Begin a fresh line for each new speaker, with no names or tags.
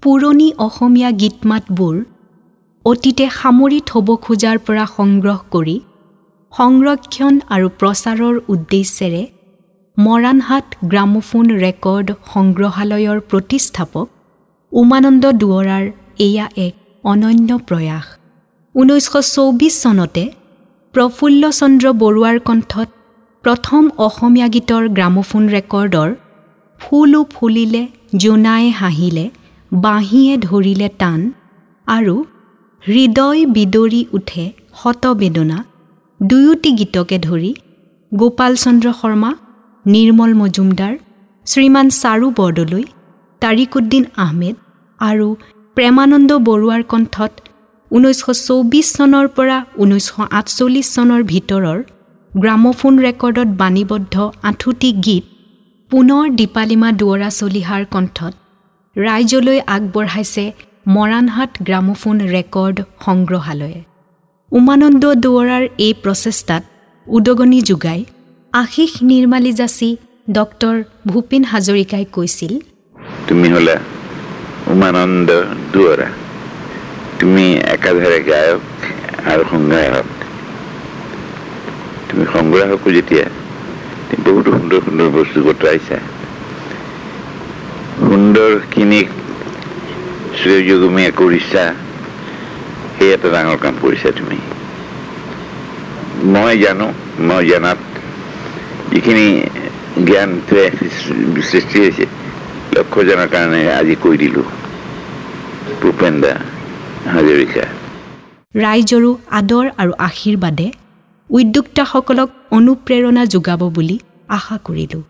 পুৰণি অসমীয়া গীতমাতবোৰ অতীতে সামৰি থব খোজাৰ পৰা সংগ্ৰহ কৰি সংৰক্ষণ আৰু প্ৰচাৰৰ উদ্দেশ্যেৰে মৰাণহাট গ্ৰামোফোন ৰেকৰ্ড সংগ্ৰহালয়ৰ প্ৰতিষ্ঠাপক উমানন্দ দুৱৰাৰ এয়া এক অনন্য প্ৰয়াস। 1924 চনতে প্ৰফুল্ল চন্দ্ৰ বৰুৱাৰ কণ্ঠত প্ৰথম অসমীয়া গীতৰ গ্ৰামোফোন ৰেকৰ্ডৰ ফুলো ফুলিলে জোনাই হাঁহিলে বাঁহীয়ে ধৰিলে টান আৰু হৃদয় বিদৰি উঠে শতবেদনা দুয়োটি গীতকে ধৰি গোপাল চন্দ্ৰ শৰ্মা, নিৰ্মল মজুমদাৰ, শ্ৰীমান চাৰু বৰদলৈ, তাৰিকুদ্দিন আহমেদ আৰু প্ৰেমানন্দ বৰুৱাৰ কণ্ঠত 1924 চনৰ পৰা 1948 চনৰ ভিতৰৰ গ্ৰামোফোন ৰেকৰ্ডত বাণীবদ্ধ 8টি গীত পুনৰ দীপালিমা দুৱৰা চলিহাৰ কণ্ঠত ৰাইজলৈ আগবঢ়াইছে মৰাণহাট গ্ৰামোফোন ৰেকৰ্ড সংগ্ৰহালয়ে। উমানন্দ দুৱৰাৰ এই প্ৰচেষ্টাত উদগনি যোগাই আশীষ নিৰ্মালী যাচি ডক্টৰ ভূপেন হাজৰিকাই কৈছিল,
তুমি হলা উমানন্দ দুৱৰা, তুমি একাধাৰে গায়ক আৰু সংগ্ৰাহক। তুমি সংগ্ৰাহকো যেতিয়া বহুতো সুন্দৰ সুন্দৰ বস্তু গোটাইছা, সুন্দৰখিনি শ্ৰেয়যোগমীয়া কৰিছা, সেই এটা ডাঙৰ কাম কৰিছা তুমি। মই জনাত যিখিনি জ্ঞান সৃষ্টি হৈছে লক্ষ্যজনৰ কাৰণে আজি কৈ দিলোঁ, ভূপেন দা হাজৰিকা।
ৰাইজৰো আদৰ আৰু আশীৰ্বাদে উদ্যোক্তাসকলক অনুপ্ৰেৰণা যোগাব বুলি আশা কৰিলোঁ।